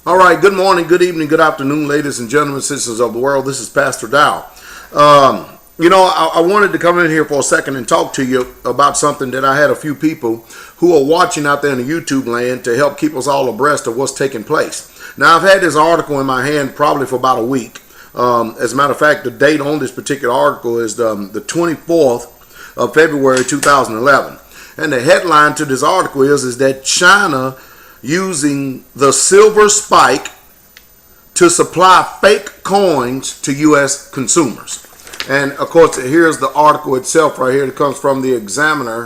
All right, good morning, good evening, good afternoon, ladies and gentlemen, citizens of the world. This is Pastor Dow. I wanted to come in here for a second and talk to you about something that I had a few people who are watching out there in the YouTube land to help keep us all abreast of what's taking place. Now, I've had this article in my hand probably for about a week. As a matter of fact, the date on this particular article is the 24th of February 2011. And the headline to this article is that China using the silver spike to supply fake coins to U.S. consumers. And of course, here's the article itself right here. It comes from the Examiner.com,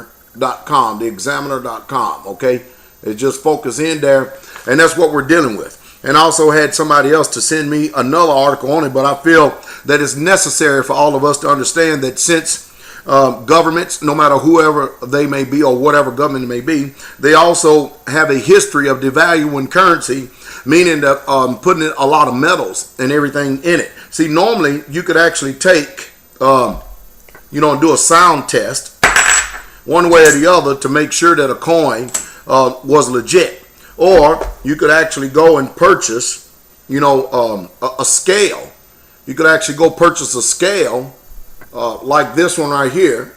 okay? It just focus in there, and that's what we're dealing with. And I also had somebody else to send me another article on it, but I feel that it's necessary for all of us to understand that since governments, no matter whoever they may be or whatever government it may be, they also have a history of devaluing currency, meaning that putting a lot of metals and everything in it. See, normally you could actually take, and do a sound test one way or the other to make sure that a coin was legit. Or you could actually go and purchase, a scale. You could actually go purchase a scale like this one right here,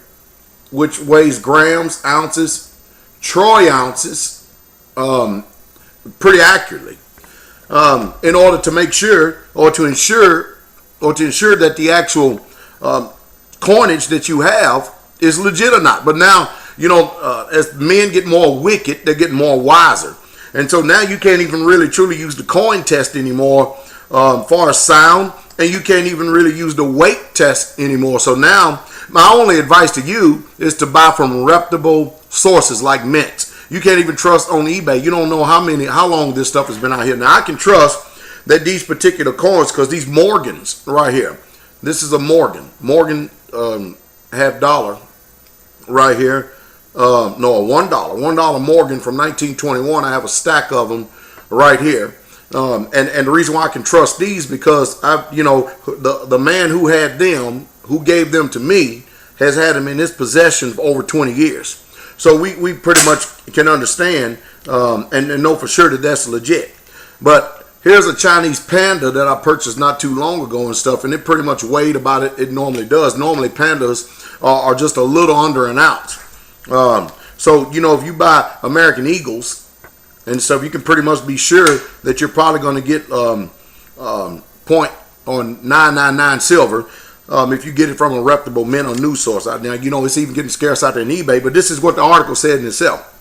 which weighs grams, ounces, troy ounces, pretty accurately, in order to make sure or to ensure that the actual coinage that you have is legit or not. But now, as men get more wicked, they're getting more wiser. And so now you can't even really truly use the coin test anymore far as sound, and you can't even really use the weight test anymore. So now my only advice to you is to buy from reputable sources like mints. You can't even trust on eBay. You don't know how long this stuff has been out here. Now I can trust that these particular coins, because these Morgans right here, this is a Morgan half dollar right here. A $1 Morgan from 1921. I have a stack of them right here. And the reason why I can trust these, because the man who had them, who gave them to me, has had them in his possession for over 20 years. So we pretty much can understand and know for sure that that's legit. But here's a Chinese panda that I purchased not too long ago and stuff, and it pretty much weighed about it normally does. Normally pandas are just a little under an ounce. So if you buy American Eagles and stuff, you can pretty much be sure that you're probably going to get point on 999 silver if you get it from a reputable mint or news source. Now, it's even getting scarce out there in eBay, but this is what the article said in itself.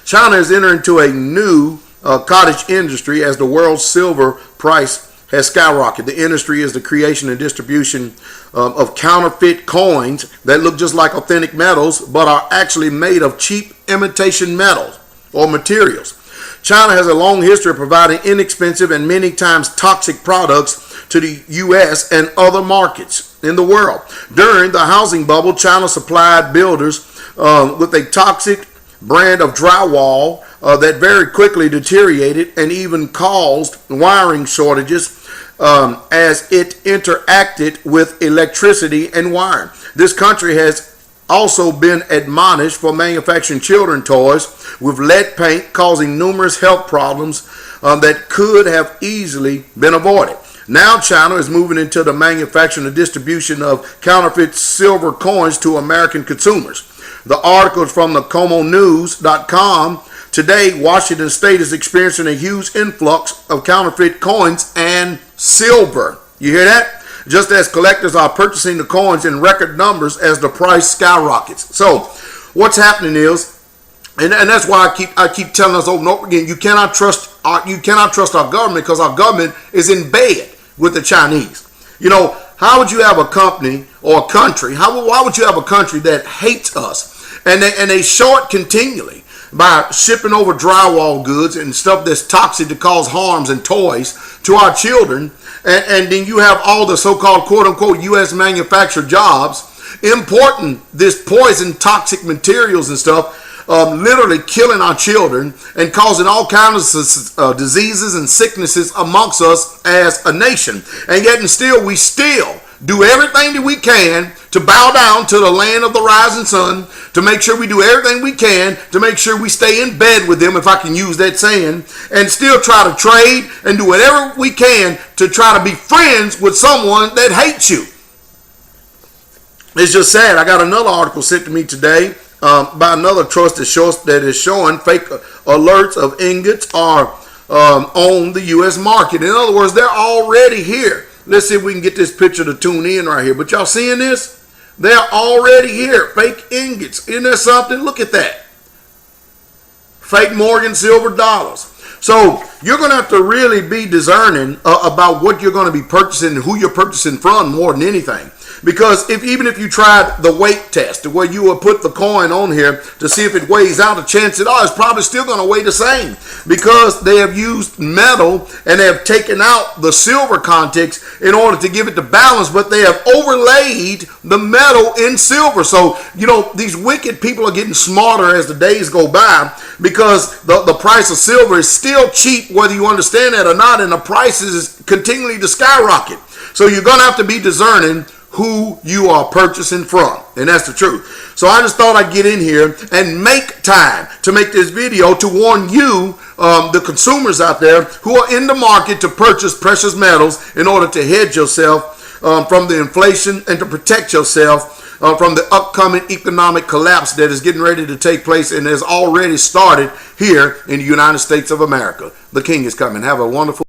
China is entering into a new cottage industry as the world's silver price has skyrocketed. The industry is the creation and distribution of counterfeit coins that look just like authentic metals, but are actually made of cheap imitation metals or materials. China has a long history of providing inexpensive and many times toxic products to the U.S. and other markets in the world. During the housing bubble, China supplied builders with a toxic brand of drywall that very quickly deteriorated and even caused wiring shortages as it interacted with electricity and wiring. This country has also been admonished for manufacturing children toys with lead paint, causing numerous health problems that could have easily been avoided. Now China is moving into the manufacturing and distribution of counterfeit silver coins to American consumers. The article is from the ComoNews.com. Today, Washington State is experiencing a huge influx of counterfeit coins and silver. You hear that? Just as collectors are purchasing the coins in record numbers as the price skyrockets. So, what's happening is, and that's why I keep telling us over and over again, you cannot trust our government, because our government is in bed with the Chinese. How would you have a company or a country? Why would you have a country that hates us and they show it continually by shipping over drywall goods and stuff that's toxic to cause harms and toys to our children, and then you have all the so-called quote-unquote U.S. manufactured jobs importing this poison toxic materials and stuff, literally killing our children and causing all kinds of diseases and sicknesses amongst us as a nation. And yet and still we still do everything that we can to bow down to the land of the rising sun, to make sure we do everything we can to make sure we stay in bed with them, if I can use that saying, and still try to trade and do whatever we can to try to be friends with someone that hates you. It's just sad. I got another article sent to me today by another trusted source that is showing fake alerts of ingots are on the U.S. market. In other words, they're already here. Let's see if we can get this picture to tune in right here. But y'all seeing this? They're already here. Fake ingots. Isn't that something? Look at that. Fake Morgan silver dollars. So you're going to have to really be discerning about what you're going to be purchasing and who you're purchasing from more than anything. Because even if you tried the weight test, where you would put the coin on here to see if it weighs out, a chance at all, it's probably still going to weigh the same, because they have used metal and they have taken out the silver context in order to give it the balance, but they have overlaid the metal in silver. So, these wicked people are getting smarter as the days go by, because the price of silver is still cheap, whether you understand that or not, and the prices is continually to skyrocket. So you're going to have to be discerning who you are purchasing from, and that's the truth. So I just thought I'd get in here and make time to make this video to warn you, the consumers out there who are in the market to purchase precious metals in order to hedge yourself from the inflation and to protect yourself from the upcoming economic collapse that is getting ready to take place and has already started here in the United States of America. The King is coming. Have a wonderful